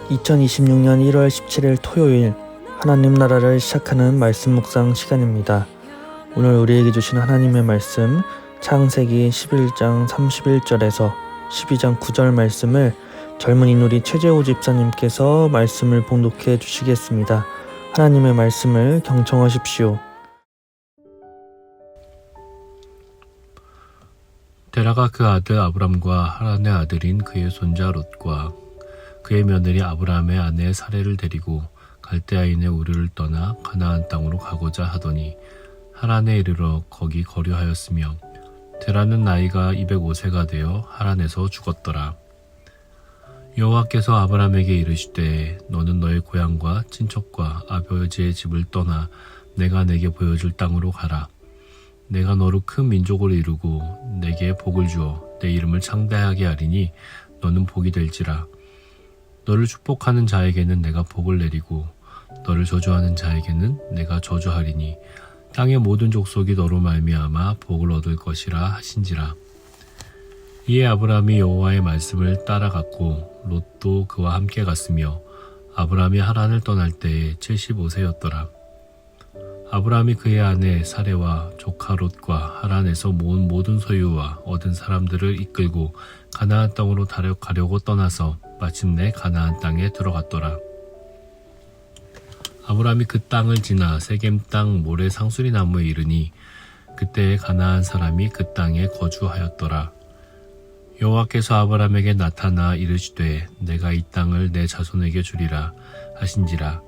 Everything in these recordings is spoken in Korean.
2026년 1월 17일 토요일 하나님 나라를 시작하는 말씀 묵상 시간입니다. 오늘 우리에게 주신 하나님의 말씀 창세기 11장 31절에서 12장 9절 말씀을 젊은 이누리 최재호 집사님께서 말씀을 봉독해 주시겠습니다. 하나님의 말씀을 경청하십시오. 데라가 그 아들 아브람과 하란의 아들인 그의 손자 롯과 그의 며느리 아브람의 아내 사레를 데리고 갈대아인의 우르를 떠나 가나안 땅으로 가고자 하더니 하란에 이르러 거기 거류하였으며 데라는 나이가 205세가 되어 하란에서 죽었더라. 여호와께서 아브람에게 이르시되 너는 너의 고향과 친척과 아버지의 집을 떠나 내가 내게 보여줄 땅으로 가라. 내가 너로 큰 민족을 이루고 내게 복을 주어 내 이름을 창대하게 하리니 너는 복이 될지라. 너를 축복하는 자에게는 내가 복을 내리고 너를 저주하는 자에게는 내가 저주하리니 땅의 모든 족속이 너로 말미암아 복을 얻을 것이라 하신지라. 이에 아브람이 여호와의 말씀을 따라갔고 롯도 그와 함께 갔으며 아브람이 하란을 떠날 때에 75세였더라. 아브람이 그의 아내 사레와 조카 롯과 하란에서 모은 모든 소유와 얻은 사람들을 이끌고 가나안 땅으로 가려고 떠나서 마침내 가나안 땅에 들어갔더라. 아브람이 그 땅을 지나 세겜 땅 모래 상수리 나무에 이르니 그때에 가나안 사람이 그 땅에 거주하였더라. 여호와께서 아브람에게 나타나 이르시되 내가 이 땅을 내 자손에게 주리라 하신지라.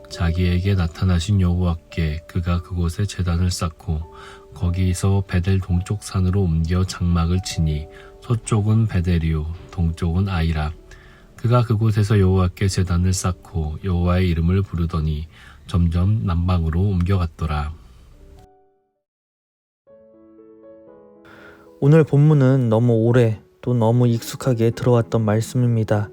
자기에게 나타나신 여호와께 그가 그곳에 제단을 쌓고 거기서 베델 동쪽 산으로 옮겨 장막을 치니 서쪽은 베델이요 동쪽은 아이라. 그가 그곳에서 여호와께 제단을 쌓고 여호와의 이름을 부르더니 점점 남방으로 옮겨갔더라. 오늘 본문은 너무 오래 또 너무 익숙하게 들어왔던 말씀입니다.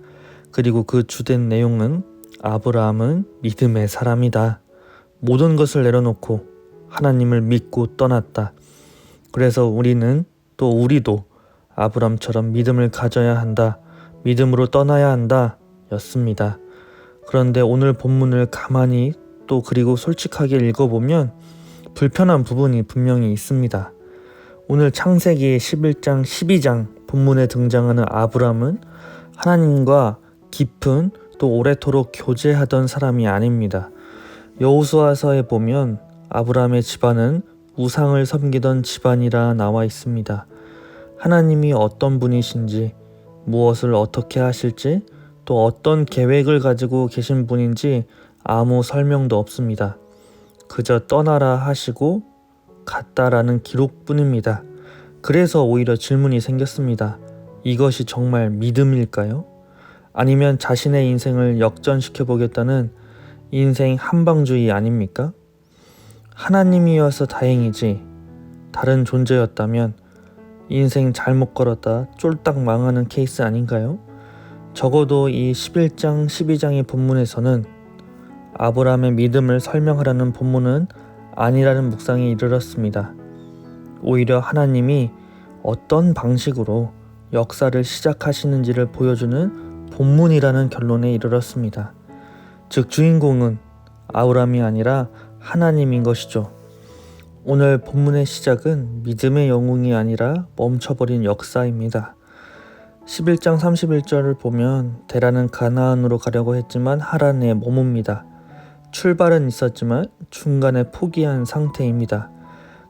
그리고 그 주된 내용은 아브라함은 믿음의 사람이다. 모든 것을 내려놓고 하나님을 믿고 떠났다. 그래서 우리도 아브라함처럼 믿음을 가져야 한다. 믿음으로 떠나야 한다. 였습니다. 그런데 오늘 본문을 가만히 그리고 솔직하게 읽어보면 불편한 부분이 분명히 있습니다. 오늘 창세기 11장 12장 본문에 등장하는 아브라함은 하나님과 깊은 또 오래도록 교제하던 사람이 아닙니다. 여호수아서에 보면 아브라함의 집안은 우상을 섬기던 집안이라 나와 있습니다. 하나님이 어떤 분이신지, 무엇을 어떻게 하실지, 또 어떤 계획을 가지고 계신 분인지 아무 설명도 없습니다. 그저 떠나라 하시고 갔다라는 기록뿐입니다. 그래서 오히려 질문이 생겼습니다. 이것이 정말 믿음일까요? 아니면 자신의 인생을 역전시켜 보겠다는 인생 한방주의 아닙니까? 하나님이어서 다행이지 다른 존재였다면 인생 잘못 걸었다 쫄딱 망하는 케이스 아닌가요? 적어도 이 11장 12장의 본문에서는 아브라함의 믿음을 설명하라는 본문은 아니라는 묵상에 이르렀습니다. 오히려 하나님이 어떤 방식으로 역사를 시작하시는지를 보여주는 본문이라는 결론에 이르렀습니다. 즉 주인공은 아브라함이 아니라 하나님인 것이죠. 오늘 본문의 시작은 믿음의 영웅이 아니라 멈춰버린 역사입니다. 11장 31절을 보면 데라는 가나안으로 가려고 했지만 하란에 머뭅니다. 출발은 있었지만 중간에 포기한 상태입니다.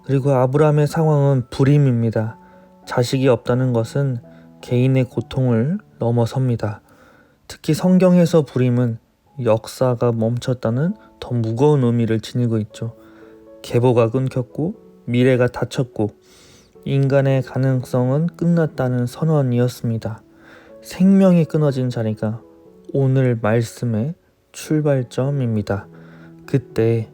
그리고 아브라함의 상황은 불임입니다. 자식이 없다는 것은 개인의 고통을 넘어섭니다. 특히 성경에서 불임은 역사가 멈췄다는 더 무거운 의미를 지니고 있죠. 계보가 끊겼고 미래가 닫혔고 인간의 가능성은 끝났다는 선언이었습니다. 생명이 끊어진 자리가 오늘 말씀의 출발점입니다. 그때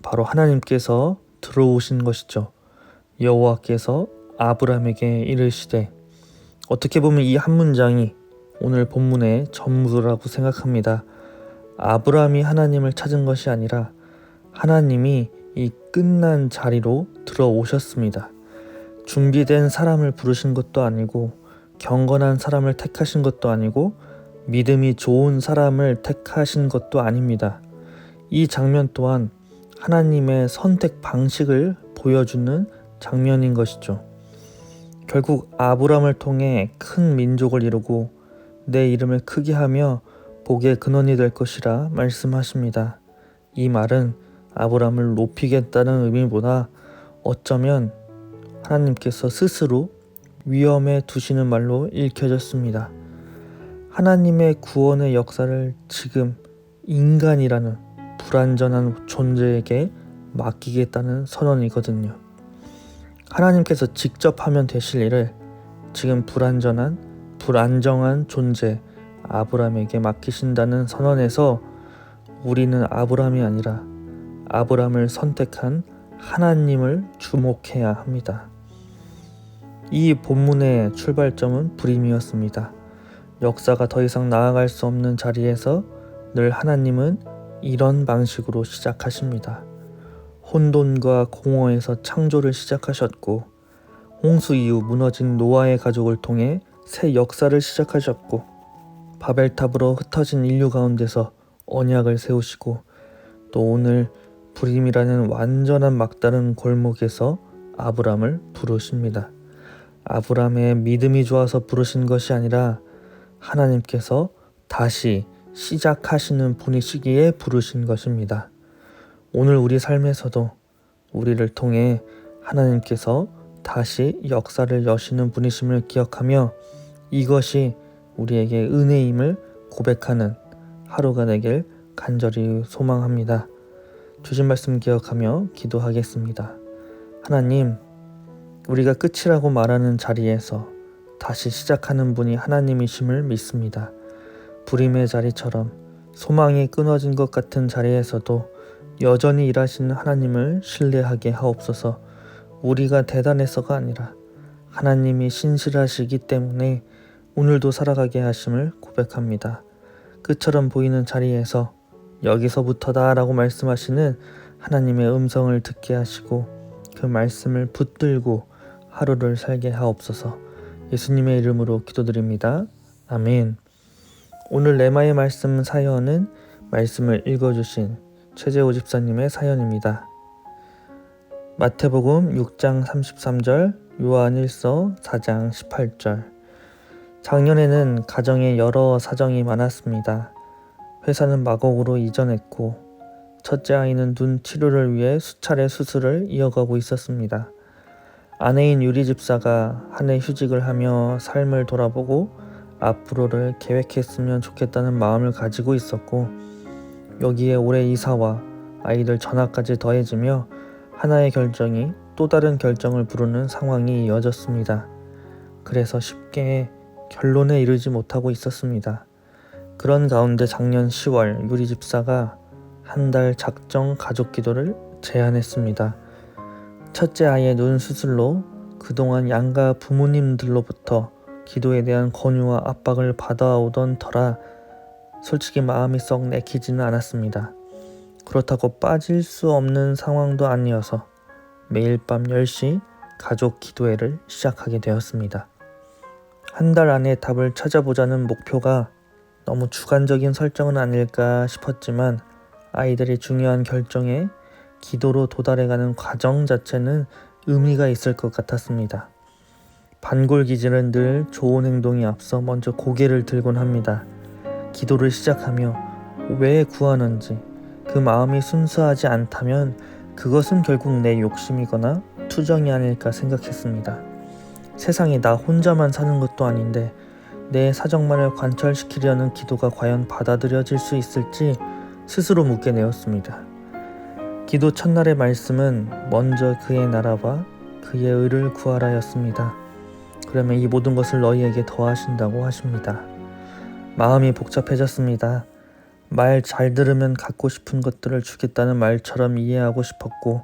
바로 하나님께서 들어오신 것이죠. 여호와께서 아브라함에게 이르시되, 어떻게 보면 이 한 문장이 오늘 본문의 전부라고 생각합니다. 아브라함이 하나님을 찾은 것이 아니라 하나님이 이 끝난 자리로 들어오셨습니다. 준비된 사람을 부르신 것도 아니고 경건한 사람을 택하신 것도 아니고 믿음이 좋은 사람을 택하신 것도 아닙니다. 이 장면 또한 하나님의 선택 방식을 보여주는 장면인 것이죠. 결국 아브람을 통해 큰 민족을 이루고 내 이름을 크게 하며 복의 근원이 될 것이라 말씀하십니다. 이 말은 아브람을 높이겠다는 의미보다 어쩌면 하나님께서 스스로 위험에 두시는 말로 읽혀졌습니다. 하나님의 구원의 역사를 지금 인간이라는 불완전한 존재에게 맡기겠다는 선언이거든요. 하나님께서 직접 하면 되실 일을 지금 불안정한 존재 아브람에게 맡기신다는 선언에서 우리는 아브람이 아니라 아브람을 선택한 하나님을 주목해야 합니다. 이 본문의 출발점은 불임이었습니다. 역사가 더 이상 나아갈 수 없는 자리에서 늘 하나님은 이런 방식으로 시작하십니다. 혼돈과 공허에서 창조를 시작하셨고 홍수 이후 무너진 노아의 가족을 통해 새 역사를 시작하셨고 바벨탑으로 흩어진 인류 가운데서 언약을 세우시고 또 오늘 불임이라는 완전한 막다른 골목에서 아브람을 부르십니다. 아브람의 믿음이 좋아서 부르신 것이 아니라 하나님께서 다시 시작하시는 분이시기에 부르신 것입니다. 오늘 우리 삶에서도 우리를 통해 하나님께서 다시 역사를 여시는 분이심을 기억하며 이것이 우리에게 은혜임을 고백하는 하루가 되길 간절히 소망합니다. 주신 말씀 기억하며 기도하겠습니다. 하나님, 우리가 끝이라고 말하는 자리에서 다시 시작하는 분이 하나님이심을 믿습니다. 불임의 자리처럼 소망이 끊어진 것 같은 자리에서도 여전히 일하시는 하나님을 신뢰하게 하옵소서. 우리가 대단해서가 아니라 하나님이 신실하시기 때문에 오늘도 살아가게 하심을 고백합니다. 끝처럼 보이는 자리에서 여기서부터다 라고 말씀하시는 하나님의 음성을 듣게 하시고 그 말씀을 붙들고 하루를 살게 하옵소서. 예수님의 이름으로 기도드립니다. 아멘. 오늘 레마의 말씀 사연은 말씀을 읽어주신 최재호 집사님의 사연입니다. 마태복음 6장 33절, 요한일서 4장 18절. 작년에는 가정에 여러 사정이 많았습니다. 회사는 마곡으로 이전했고 첫째 아이는 눈 치료를 위해 수차례 수술을 이어가고 있었습니다. 아내인 유리 집사가 한 해 휴직을 하며 삶을 돌아보고 앞으로를 계획했으면 좋겠다는 마음을 가지고 있었고 여기에 올해 이사와 아이들 전학까지 더해지며 하나의 결정이 또 다른 결정을 부르는 상황이 이어졌습니다. 그래서 쉽게 결론에 이르지 못하고 있었습니다. 그런 가운데 작년 10월 유리 집사가 한 달 작정 가족 기도를 제안했습니다. 첫째 아이의 눈 수술로 그동안 양가 부모님들로부터 기도에 대한 권유와 압박을 받아오던 터라 솔직히 마음이 썩 내키지는 않았습니다. 그렇다고 빠질 수 없는 상황도 아니어서 매일 밤 10시 가족 기도회를 시작하게 되었습니다. 한 달 안에 답을 찾아보자는 목표가 너무 주관적인 설정은 아닐까 싶었지만 아이들의 중요한 결정에 기도로 도달해가는 과정 자체는 의미가 있을 것 같았습니다. 반골기질은 늘 좋은 행동이 앞서 먼저 고개를 들곤 합니다. 기도를 시작하며 왜 구하는지 그 마음이 순수하지 않다면 그것은 결국 내 욕심이거나 투정이 아닐까 생각했습니다. 세상에 나 혼자만 사는 것도 아닌데 내 사정만을 관철시키려는 기도가 과연 받아들여질 수 있을지 스스로 묻게 되었습니다. 기도 첫날의 말씀은 먼저 그의 나라와 그의 의를 구하라였습니다. 그러면 이 모든 것을 너희에게 더하신다고 하십니다. 마음이 복잡해졌습니다. 말 잘 들으면 갖고 싶은 것들을 주겠다는 말처럼 이해하고 싶었고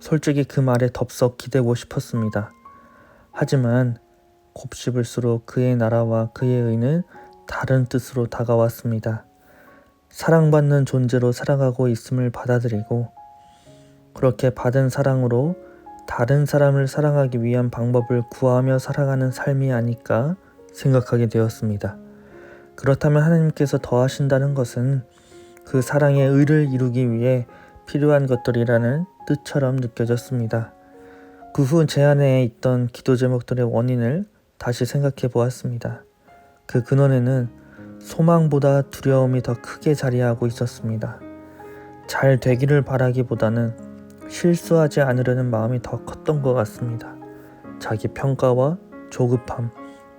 솔직히 그 말에 덥석 기대고 싶었습니다. 하지만 곱씹을수록 그의 나라와 그의 의는 다른 뜻으로 다가왔습니다. 사랑받는 존재로 살아가고 있음을 받아들이고 그렇게 받은 사랑으로 다른 사람을 사랑하기 위한 방법을 구하며 살아가는 삶이 아닐까 생각하게 되었습니다. 그렇다면 하나님께서 더하신다는 것은 그 사랑의 의를 이루기 위해 필요한 것들이라는 뜻처럼 느껴졌습니다. 그 후 제 안에 있던 기도 제목들의 원인을 다시 생각해 보았습니다. 그 근원에는 소망보다 두려움이 더 크게 자리하고 있었습니다. 잘 되기를 바라기보다는 실수하지 않으려는 마음이 더 컸던 것 같습니다. 자기 평가와 조급함,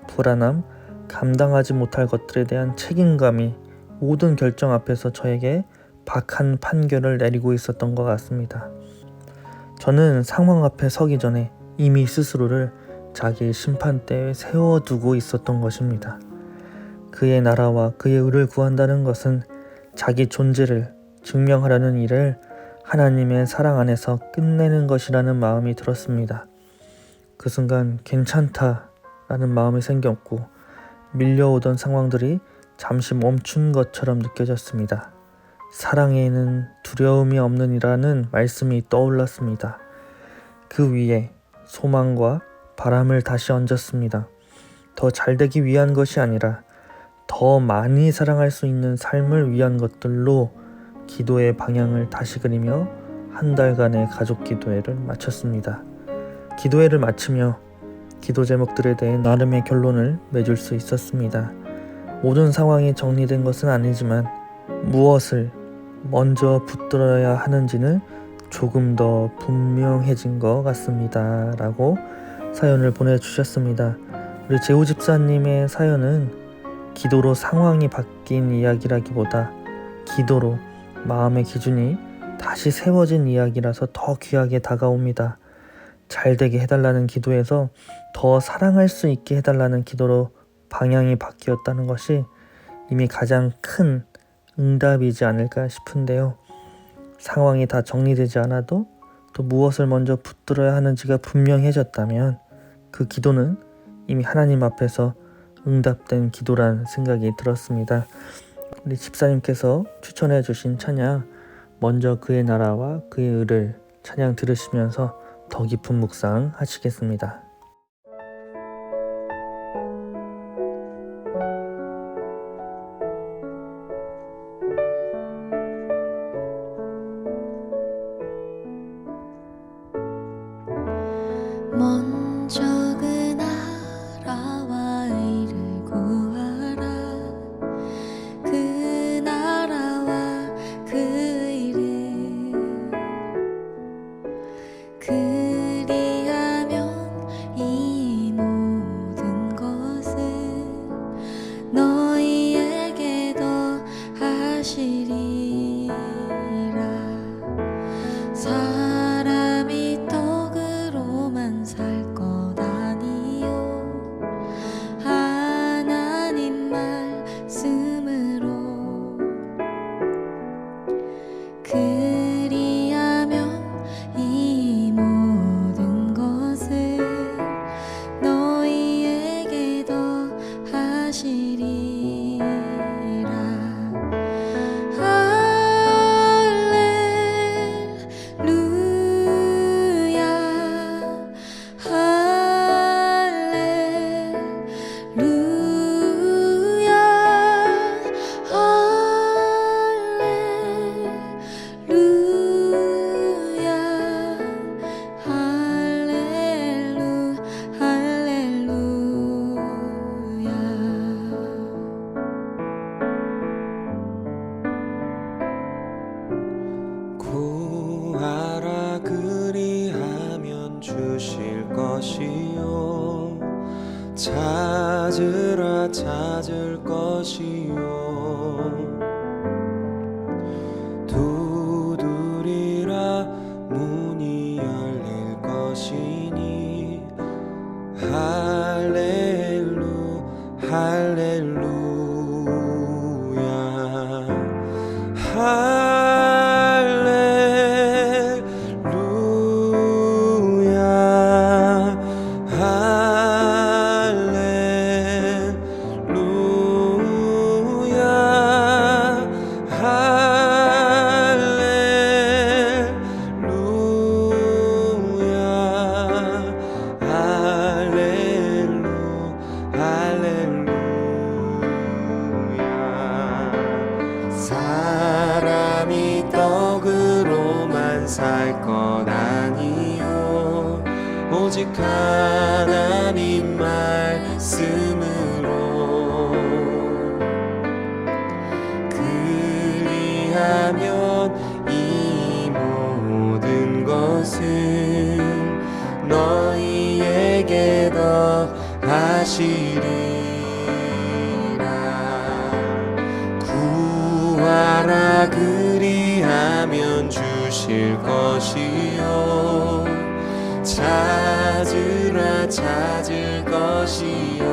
불안함, 감당하지 못할 것들에 대한 책임감이 모든 결정 앞에서 저에게 박한 판결을 내리고 있었던 것 같습니다. 저는 상황 앞에 서기 전에 이미 스스로를 자기의 심판대에 세워두고 있었던 것입니다. 그의 나라와 그의 의를 구한다는 것은 자기 존재를 증명하려는 일을 하나님의 사랑 안에서 끝내는 것이라는 마음이 들었습니다. 그 순간 괜찮다라는 마음이 생겼고 밀려오던 상황들이 잠시 멈춘 것처럼 느껴졌습니다. 사랑에는 두려움이 없느니라는 말씀이 떠올랐습니다. 그 위에 소망과 바람을 다시 얹었습니다. 더 잘되기 위한 것이 아니라 더 많이 사랑할 수 있는 삶을 위한 것들로 기도의 방향을 다시 그리며 한 달간의 가족 기도회를 마쳤습니다. 기도회를 마치며 기도 제목들에 대해 나름의 결론을 맺을 수 있었습니다. 모든 상황이 정리된 것은 아니지만 무엇을 먼저 붙들어야 하는지는 조금 더 분명해진 것 같습니다. 라고 사연을 보내주셨습니다. 우리 재우 집사님의 사연은 기도로 상황이 바뀐 이야기라기보다 기도로 마음의 기준이 다시 세워진 이야기라서 더 귀하게 다가옵니다. 잘되게 해달라는 기도에서 더 사랑할 수 있게 해달라는 기도로 방향이 바뀌었다는 것이 이미 가장 큰 응답이지 않을까 싶은데요. 상황이 다 정리되지 않아도 또 무엇을 먼저 붙들어야 하는지가 분명해졌다면 그 기도는 이미 하나님 앞에서 응답된 기도란 생각이 들었습니다. 우리 집사님께서 추천해 주신 찬양 먼저 그의 나라와 그의 의를 찬양 들으시면서 더 깊은 묵상 하시겠습니다. 먼저 그 나라와 의를 구하라. 그 나라와 그 의를 그리하면 이 모든 것을 너희에게 더하시리라. 사람이 떡으로만 살 것 아니요 하나님 말씀으로 그리하면 이 모든 것을 너희에게 더하시리라. 구하라 그리하면 주실 것이요 찾으라 찾을 것이요 두드리라 문이 열릴 것이니 할렐루야 할렐루야 하나님 말씀으로 그리하면 이 모든 것을 너희에게 더하시리라. 구하라 그리하면 주실 것이요 찾으라 찾을 것이요